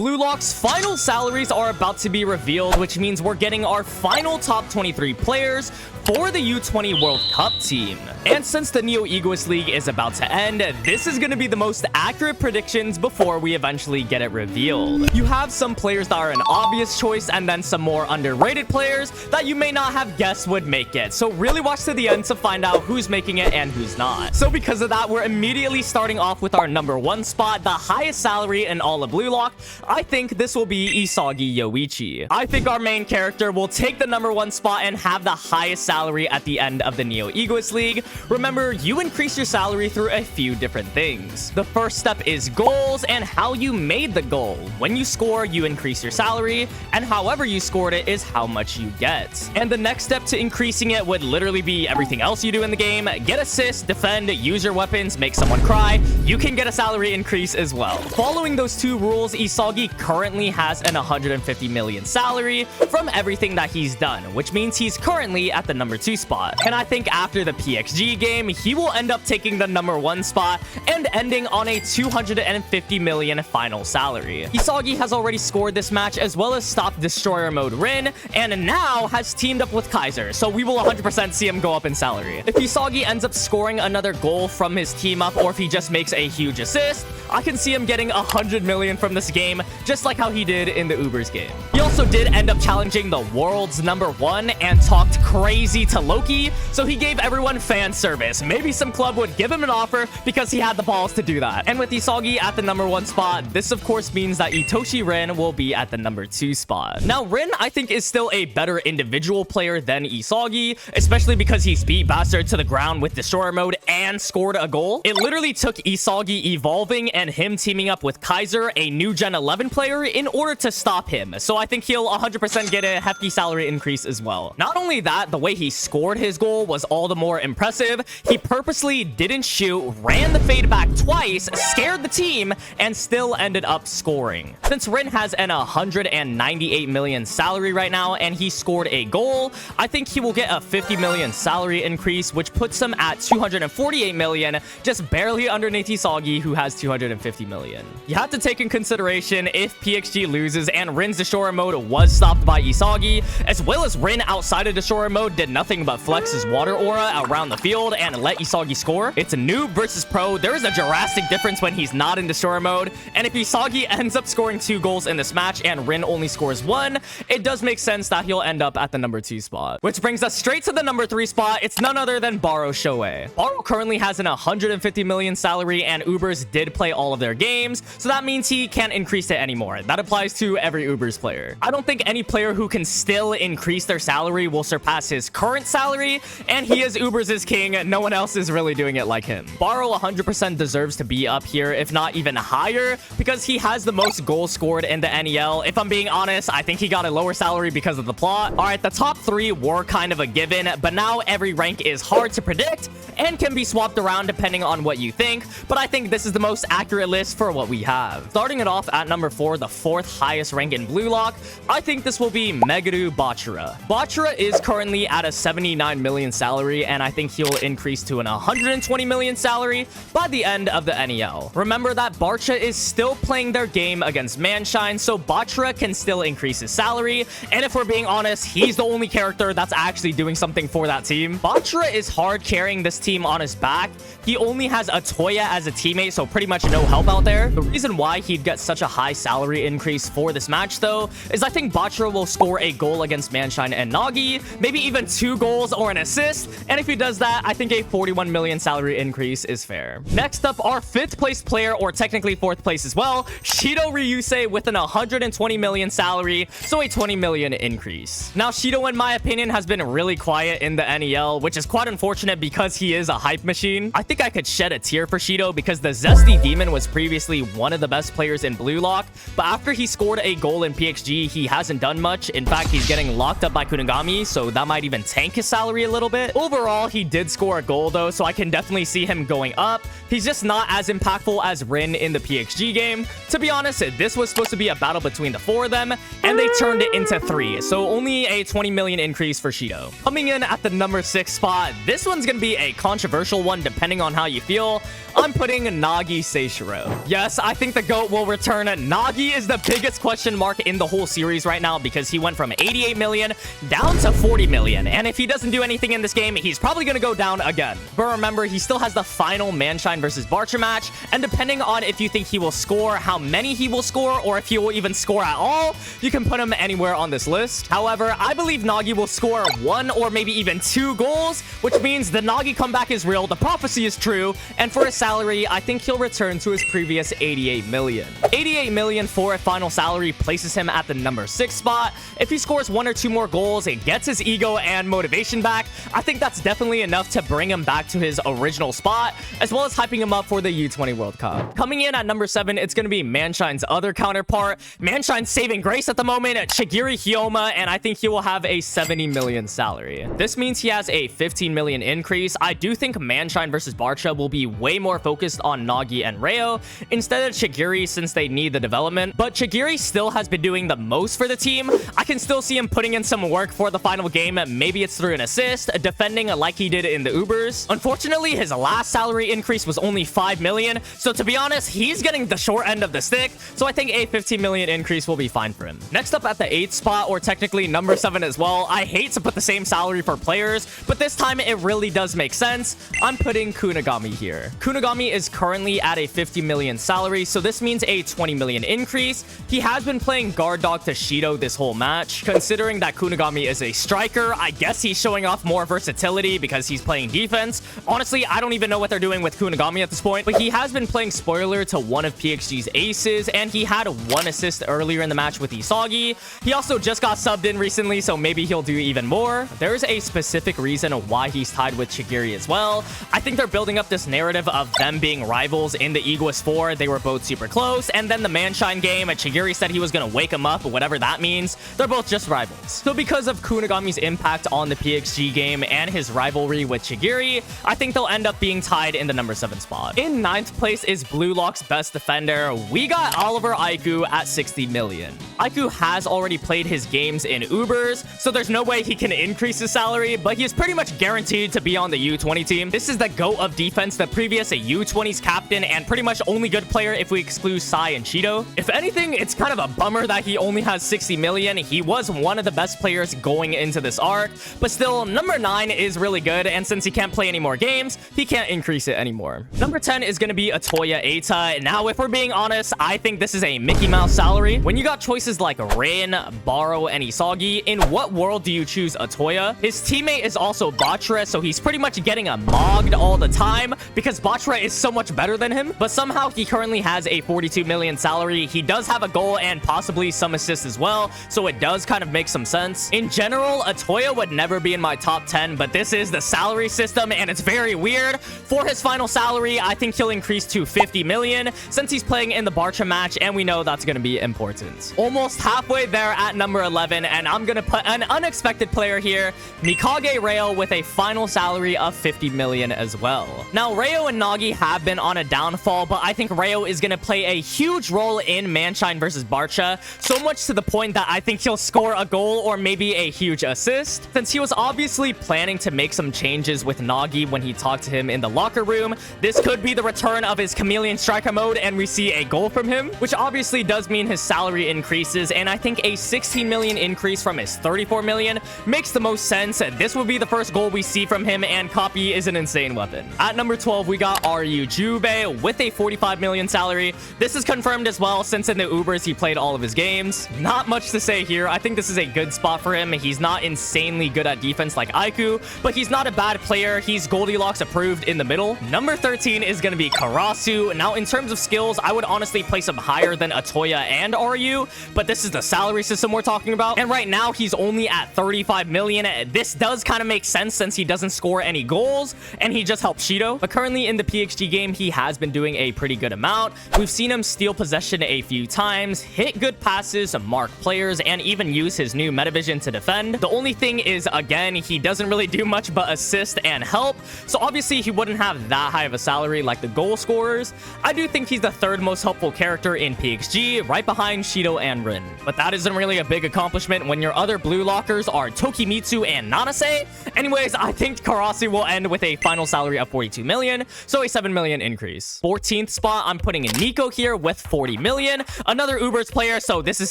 Bluelock's final salaries are about to be revealed, which means we're getting our final top 23 players for the U20 World Cup team. And since the Neo Egoist League is about to end, this is going to be the most accurate predictions before we eventually get it revealed. You have some players that are an obvious choice and then some more underrated players that you may not have guessed would make it. So really watch to the end to find out who's making it and who's not. So because of that, we're immediately starting off with our number 1 spot, the highest salary in all of Bluelock. I think this will be Isagi Yoichi. I think our main character will take the number 1 spot and have the highest salary at the end of the Neo Egoist League. Remember, you increase your salary through a few different things. The first step is goals and how you made the goal. When you score, you increase your salary, and however you scored it is how much you get. And the next step to increasing it would literally be everything else you do in the game. Get assists, defend, use your weapons, make someone cry. You can get a salary increase as well. Following those 2 rules, Isagi currently has an 150 million salary from everything that he's done, which means he's currently at the number 2 spot. And I think after the PXG game, he will end up taking the number 1 spot and ending on a 250 million final salary. Isagi has already scored this match as well as stopped Destroyer Mode Rin, and now has teamed up with Kaiser, so we will 100% see him go up in salary. If Isagi ends up scoring another goal from his team up, or if he just makes a huge assist, I can see him getting 100 million from this game, just like how he did in the Ubers game. He also did end up challenging the world's number 1 and talked crazy to Loki, so he gave everyone fan service. Maybe some club would give him an offer because he had the balls to do that. And with Isagi at the number 1 spot, this of course means that Itoshi Rin will be at the number 2 spot. Now, Rin, I think, is still a better individual player than Isagi, especially because he's beat Bastard to the ground with Destroyer Mode and scored a goal. It literally took Isagi evolving and him teaming up with Kaiser, a new Gen 11 player, in order to stop him. So I think he'll 100% get a hefty salary increase as well. Not only that, the way he scored his goal was all the more impressive. He purposely didn't shoot, ran the fade back twice, scared the team, and still ended up scoring. Since Rin has an 198 million salary right now and he scored a goal, I think he will get a 50 million salary increase, which puts him at 248 million, just barely underneath Isagi, who has 250 million. You have to take in consideration if PXG loses and Rin's Destroyer Mode was stopped by Isagi, as well as Rin outside of Destroyer Mode did nothing but flex his water aura around the field and let Isagi score. It's a noob versus pro. There is a drastic difference when he's not in Destroyer Mode, and if Isagi ends up scoring 2 goals in this match and Rin only scores 1, it does make sense that he'll end up at the number 2 spot. Which brings us straight to the number 3 spot. It's none other than Barou Shouei. Barou currently has an 150 million salary, and Ubers did play all of their games, so that means he can't increase it anymore. That applies to every Ubers player. I don't think any player who can still increase their salary will surpass his current salary, and he is Ubers' king. No one else is really doing it like him. Barou 100% deserves to be up here, if not even higher, because he has the most goals scored in the NEL. If I'm being honest, I think he got a lower salary because of the plot. Alright, the top 3 were kind of a given, but now every rank is hard to predict and can be swapped around depending on what you think, but I think this is the most accurate list for what we have. Starting it off at number 4, the 4th highest rank in Bluelock, I think this will be Meguru Bachira. Bachira is currently at a 79 million salary, and I think he'll increase to an 120 million salary by the end of the NEL. Remember that Barcha is still playing their game against Manshine, so Bachira can still increase his salary, and if we're being honest, he's the only character that's actually doing something for that team. Bachira is hard carrying this team on his back. He only has a Toya as a teammate, so pretty much no help out there. The reason why he'd get such a high salary increase for this match, though, is I think Bachira will score a goal against Manshine and Nagi, maybe even 2 goals or an assist, and if he does that, I think a 41 million salary increase is fair. Next up, our 5th place player, or technically 4th place as well, Shidou Ryusei with an 120 million salary, so a 20 million increase. Now, Shidou, in my opinion, has been really quiet in the NEL, which is quite unfortunate because he is a hype machine. I think I could shed a tear for Shidou because the Zesty Demon was previously one of the best players in Bluelock, but after he scored a goal in PXG, he hasn't done much. In fact, he's getting locked up by Kunigami, so that might even tank his salary a little bit. Overall, he did score a goal though, so I can definitely see him going up. He's just not as impactful as Rin in the PXG game. To be honest, this was supposed to be a battle between the 4 of them, and they turned it into 3, so only a 20 million increase for Shidou. Coming in at the number 6 spot, this one's gonna be a controversial one depending on how you feel. I'm putting Nagi Seishiro. Yes, I think the GOAT will return. Nagi is the biggest question mark in the whole series right now because he went from 88 million down to 40 million. And if he doesn't do anything in this game, he's probably going to go down again. But remember, he still has the final Munchen versus Bachira match. And depending on if you think he will score, how many he will score, or if he will even score at all, you can put him anywhere on this list. However, I believe Nagi will score 1 or maybe even 2 goals, which means the Nagi comeback is real, the prophecy is true, and for his salary, I think he'll return to his previous 88 million. 88 million for a final salary places him at the number 6 spot. If he scores 1 or 2 more goals, it gets his ego and motivation back. I think that's definitely enough to bring him back to his original spot, as well as hyping him up for the U20 World Cup. Coming in at number 7, it's going to be Munchen's other counterpart. Munchen's saving grace at the moment, Chigiri Hyoma, and I think he will have a 70 million salary. This means he has a 15 million increase. I do think Munchen versus Bachira will be way more focused on Nagi and Ryo instead of Chigiri since they need the development, but Chigiri still has been doing the most for the team. I can still see him putting in some work for the final game. Maybe it's through an assist, defending like he did in the Ubers. Unfortunately, his last salary increase was only 5 million, so to be honest, he's getting the short end of the stick, so I think a 15 million increase will be fine for him. Next up at the 8th spot, or technically number 7 as well, I hate to put the same salary for players, but this time it really does make sense. I'm putting Kunigami here. Kunigami is currently at a 50 million salary, so this means a 20 million increase. He has been playing guard dog to Shidou this whole match. Considering that Kunigami is a striker, I guess he's showing off more versatility because he's playing defense. Honestly, I don't even know what they're doing with Kunigami at this point, but he has been playing spoiler to one of PXG's aces, and he had 1 assist earlier in the match with Isagi. He also just got subbed in recently, so maybe he'll do even more. There's a specific reason why he's tied with Chigiri as well. I think they're building up this narrative of them being rivals in the Egoist 4. They were both super close, and then the Munchen game, Chigiri said he was going to wake him up, whatever that means. They're both just rivals. So because of Kunigami's impact on the PXG game and his rivalry with Chigiri, I think they'll end up being tied in the number 7 spot. In 9th place is Bluelock's best defender. We got Oliver Aiku at 60 million. Aiku has already played his games in Ubers, so there's no way he can increase his salary, but he is pretty much guaranteed to be on the U20 team. This is the GOAT of defense, the previous U20's captain, and pretty much only good player if we exclude Sai and Cheeto. If anything, it's kind of a bummer that he only has 60 million. He was one of the best players going into this arc, but still, number 9 is really good, and since he can't play any more games, he can't increase it anymore. Number 10 is going to be Atoya Eita. Now, if we're being honest, I think this is a Mickey Mouse salary. When you got choices like Rin, Barou, and Isagi, in what world do you choose Atoya? His teammate is also Bachira, so he's pretty much getting a mogged all the time because Bachira is so much better than him, but somehow he currently has a 42 million salary. He does have a goal and possibly some assists as well, so it does kind of make some sense. In general, Atoya would never be in my top 10, but this is the salary system and it's very weird. For his final salary, I think he'll increase to 50 million since he's playing in the Bachira match, and we know that's going to be important. Almost halfway there at number 11, and I'm going to put an unexpected player here, Mikage Ryo, with a final salary of 50 million as well. Now, Ryo and Nagi have been on a downfall, but I think Ryo is going to play a huge role in Munchen versus Bachira, so much to the point that I think he'll score a goal or maybe a huge assist. Since he was obviously planning to make some changes with Nagi when he talked to him in the locker room, this could be the return of his chameleon striker mode and we see a goal from him, which obviously does mean his salary increases, and I think a 16 million increase from his 34 million makes the most sense. This will be the first goal we see from him, and Copy is an insane weapon. At number 12, we got Ryu Jubei with a 45 million salary. This is confirmed as well since in the Ubers he played all of his games. Not much to say here. I think this is a good spot for him. He's not insanely good at defense like Aiku, but he's not a bad player. He's Goldilocks approved in the middle. Number 13 is going to be Karasu. Now, in terms of skills, I would honestly place him higher than Atoya and Ryu, but but this is the salary system we're talking about. And right now, he's only at 35 million. This does kind of make sense since he doesn't score any goals, and he just helps Shidou. But currently in the PXG game, he has been doing a pretty good amount. We've seen him steal possession a few times, hit good passes, mark players, and even use his new metavision to defend. The only thing is, again, he doesn't really do much but assist and help. So obviously, he wouldn't have that high of a salary like the goal scorers. I do think he's the third most helpful character in PXG, right behind Shidou and Rin. But that isn't really a big accomplishment when your other blue lockers are Tokimitsu and Nanase. Anyways, I think Karase will end with a final salary of 42 million, so a 7 million increase. 14th spot, I'm putting in Nico here with 40 million, another Ubers player, so this is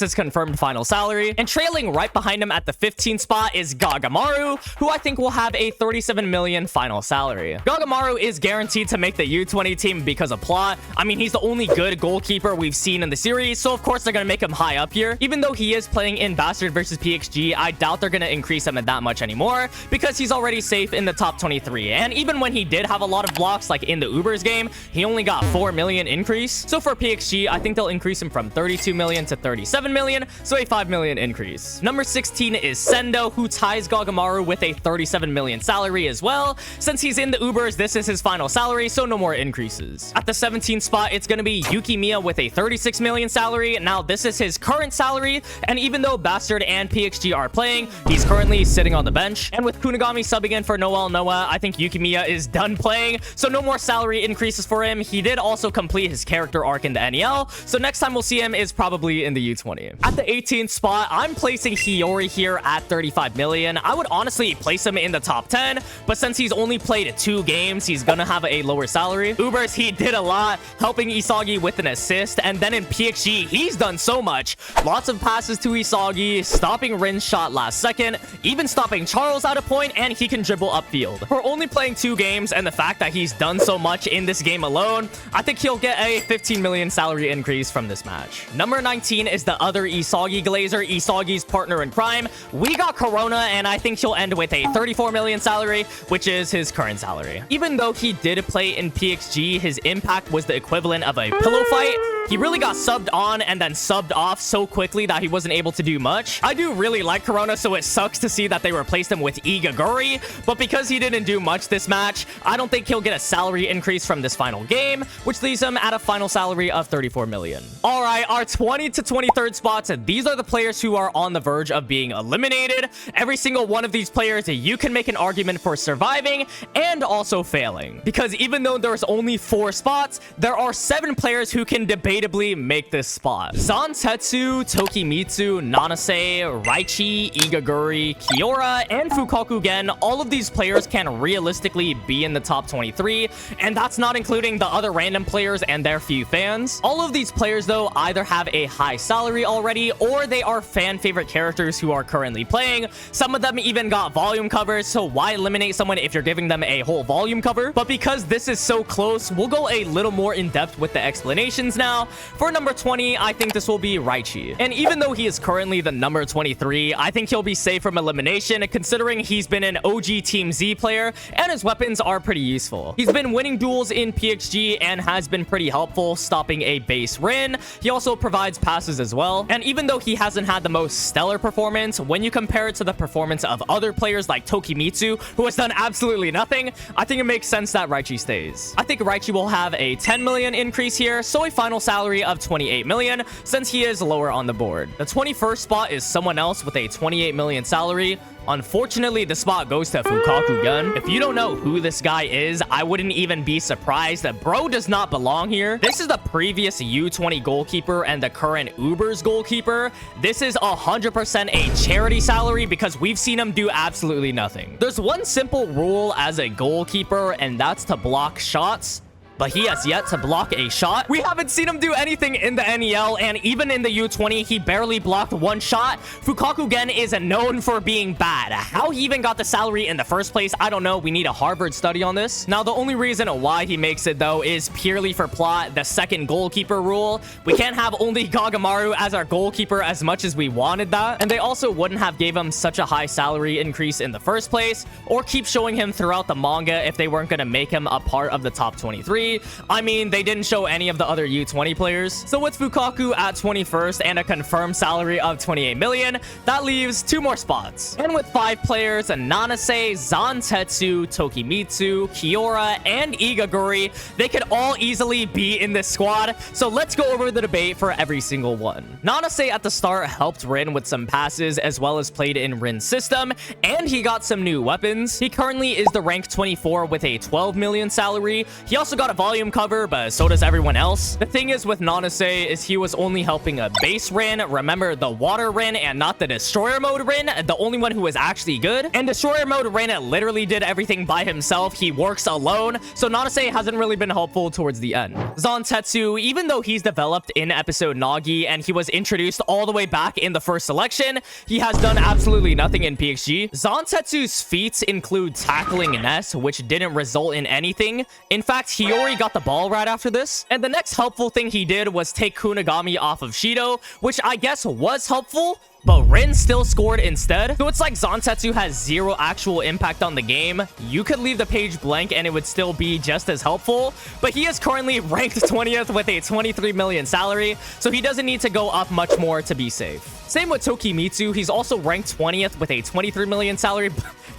his confirmed final salary. And trailing right behind him at the 15th spot is Gagamaru, who I think will have a 37 million final salary. Gagamaru is guaranteed to make the U20 team because of plot. I mean, he's the only good goalkeeper we've seen in the series, so of course they're gonna make him high up here. Even though he is playing in Bastard versus PXG, I doubt they're gonna increase him that much anymore because he's already safe in the top 23. And even when he did have a lot of blocks, like in the Ubers game, he only got 4 million increase. So for PXG, I think they'll increase him from 32 million to 37 million, so a 5 million increase. Number 16 is Sendo, who ties Gagamaru with a 37 million salary as well. Since he's in the Ubers, this is his final salary, so no more increases. At the 17th spot, it's going to be Yukimiya with a 36 million salary. Now, this is his current salary, and even though Bastard and PXG are playing, he's currently sitting on the bench. And with Kunigami subbing in for Noel Noah, I think Yukimiya is done playing, so no more salary increases for him. He did also complete his character arc in the NEL, so next time we'll see him is probably in the U20. At the 18th spot, I'm placing Hiyori here at 35 million. I would honestly place him in the top 10, but since he's only played 2 games, he's gonna have a lower salary. Ubers, he did a lot, helping Isagi with an assist, and then in PXG, he's done so much. Lots of passes to Isagi, stopping Rin's shot last second, even stopping Charles at a point, and he can dribble upfield. For only playing 2 games and the fact that he's done so much in this game alone, I think he'll get a 15 million salary increase from this match. Number 19 is the other Isagi Glazer, Isagi's partner in crime. We got Corona, and I think he'll end with a 34 million salary, which is his current salary. Even though he did play in PXG, his impact was the equivalent of a pillow fight. He really got subbed on and then subbed off so quickly that he wasn't able to do much. I do really like Corona, so it sucks to see that they replaced him with Igaguri, but because he didn't do much this match, I don't think he'll get a salary increase from this final game, which leaves him at a final salary of 34 million. All right, our 20 to 23rd spots, these are the players who are on the verge of being eliminated. Every single one of these players, you can make an argument for surviving and also failing, because even though there's only 4 spots, there are 7 players who can debatably make this spot. Zantetsu, Tokimitsu, Nanase, Raichi, Igaguri, Kiora, and Fukaku Gen, all of these players can realistically be in the top 23, and that's not including the other random players and their few fans. All of these players, though, either have a high salary already, or they are fan favorite characters who are currently playing. Some of them even got volume covers, so why eliminate someone if you're giving them a whole volume cover? But because this is so close, we'll go a little more in depth with the explanations now. For number 20, I think this will be Raichi. And even though he is currently the number 23, I think he'll be safe from elimination, considering he's been an OG Team Z player, and his weapons are pretty useful. He's been winning duels in PXG and has been pretty helpful, stopping a base Rin. He also provides passes as well. And even though he hasn't had the most stellar performance, when you compare it to the performance of other players like Tokimitsu, who has done absolutely nothing, I think it makes sense that Raichi stays. I think Raichi will have a 10 million increase here, so a final salary of 28 million, since he is lower on the board. The 21st spot is someone else with a 28 million salary. Unfortunately, the spot goes to Fukaku Gun. If you don't know who this guy is, I wouldn't even be surprised. That bro does not belong here. This is the previous U20 goalkeeper and the current Ubers goalkeeper. This is 100% a charity salary because we've seen him do absolutely nothing. There's one simple rule as a goalkeeper, and that's to block shots. But he has yet to block a shot. We haven't seen him do anything in the NEL, and even in the U20, he barely blocked 1 shot. Fukaku Gen is known for being bad. How he even got the salary in the first place, I don't know. We need a Harvard study on this. Now, the only reason why he makes it, though, is purely for plot, the second goalkeeper rule. We can't have only Gagamaru as our goalkeeper as much as we wanted that. And they also wouldn't have gave him such a high salary increase in the first place, or keep showing him throughout the manga if they weren't going to make him a part of the top 23. salary, I mean, they didn't show any of the other U20 players. So with Fukaku at 21st and a confirmed salary of 28 million, that leaves 2 more spots. And with 5 players, Nanase, Zantetsu, Tokimitsu, Kiora, and Igaguri, they could all easily be in this squad. So let's go over the debate for every single one. Nanase at the start helped Rin with some passes as well as played in Rin's system, and he got some new weapons. He currently is the rank 24 with a 12 million salary. He also got a volume cover, but so does everyone else. The thing is with Nanase is he was only helping a base Rin, remember the water Rin and not the destroyer mode Rin, the only one who was actually good. And destroyer mode Rin literally did everything by himself. He works alone, so Nanase hasn't really been helpful towards the end. Zantetsu, even though he's developed in episode Nagi and he was introduced all the way back in the first selection, he has done absolutely nothing in PXG. Zantetsu's feats include tackling Ness, which didn't result in anything. In fact, Hiyori got the ball right after this. And the next helpful thing he did was take Kunigami off of Shidou, which I guess was helpful, but Rin still scored instead. So it's like Zantetsu has 0 actual impact on the game. You could leave the page blank and it would still be just as helpful, but he is currently ranked 20th with a 23 million salary, so he doesn't need to go up much more to be safe. Same with Tokimitsu. He's also ranked 20th with a 23 million salary.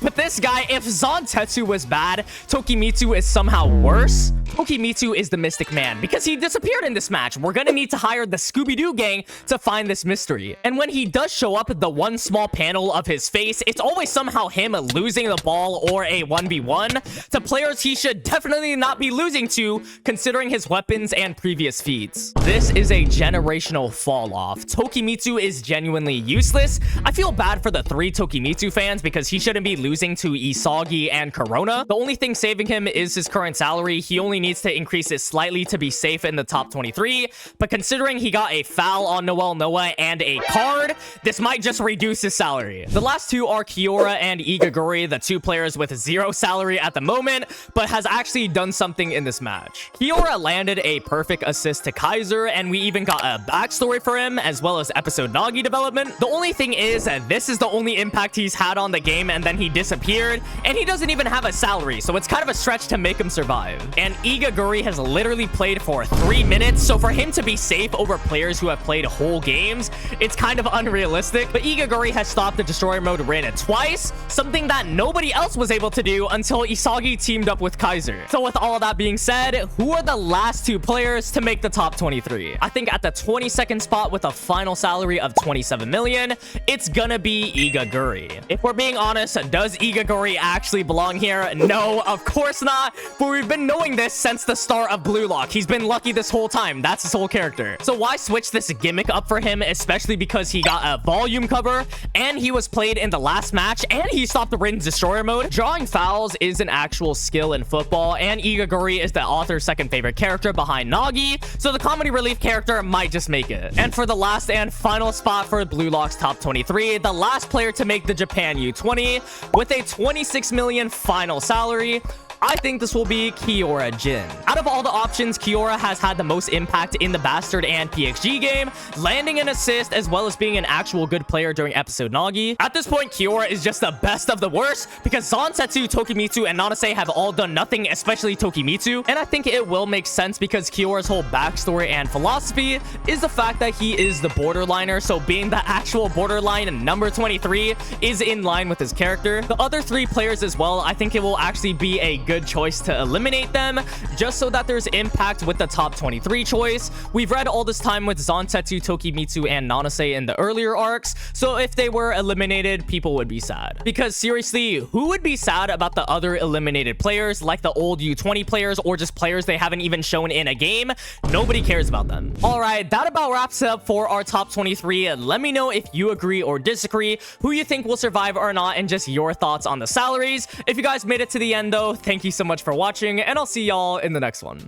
But this guy, if Zantetsu was bad, Tokimitsu is somehow worse. Tokimitsu is the Mystic Man because he disappeared in this match. We're gonna need to hire the Scooby-Doo gang to find this mystery. And when he does show up, the one small panel of his face, it's always somehow him losing the ball or a 1v1 to players he should definitely not be losing to, considering his weapons and previous feats. This is a generational fall off. Tokimitsu is genuinely useless. I feel bad for the 3 Tokimitsu fans because he shouldn't be losing to Isagi and Corona. The only thing saving him is his current salary. He only needs to increase it slightly to be safe in the top 23, but considering he got a foul on Noel Noah and a card, this might just reduce his salary. The last 2 are Kiora and Igaguri, the 2 players with 0 salary at the moment, but has actually done something in this match. Kiora landed a perfect assist to Kaiser, and we even got a backstory for him, as well as episode Nagi development. The only thing is that this is the only impact he's had on the game, and then he disappeared, and he doesn't even have a salary, so it's kind of a stretch to make him survive. And Igaguri has literally played for 3 minutes, so for him to be safe over players who have played whole games, it's kind of unrealistic. But Igaguri has stopped the destroyer mode Rin twice, something that nobody else was able to do until Isagi teamed up with Kaiser. So with all of that being said, who are the last 2 players to make the top 23? I think at the 22nd spot with a final salary of 27 million, it's gonna be Igaguri. If we're being honest, does Igaguri actually belong here? No, of course not, but we've been knowing this since the start of Bluelock. He's been lucky this whole time. That's his whole character. So why switch this gimmick up for him, especially because he got a volume cover and he was played in the last match and he stopped the Rin's destroyer mode? Drawing fouls is an actual skill in football, and Igaguri is the author's second favorite character behind Nagi, so the comedy relief character might just make it. And for the last and final spot for Bluelock's top 23, the last player to make the Japan U20 with a 26 million final salary, I think this will be Kiora Jin. Out of all the options, Kiora has had the most impact in the Bastard and PXG game, landing an assist as well as being an actual good player during episode Nagi. At this point, Kiora is just the best of the worst because Zantetsu, Tokimitsu, and Nanase have all done nothing, especially Tokimitsu. And I think it will make sense because Kiora's whole backstory and philosophy is the fact that he is the borderliner, so being the actual borderline number 23 is in line with his character. The other 3 players as well, I think it will actually be a good choice to eliminate them, just so that there's impact with the top 23 choice. We've read all this time with Zantetsu, Tokimitsu, and Nanase in the earlier arcs, so if they were eliminated, people would be sad. Because seriously, who would be sad about the other eliminated players, like the old U20 players, or just players they haven't even shown in a game? Nobody cares about them. Alright, that about wraps it up for our top 23. Let me know if you agree or disagree, who you think will survive or not, and just your thoughts on the salaries. If you guys made it to the end though, thank you so much for watching, and I'll see y'all in the next one.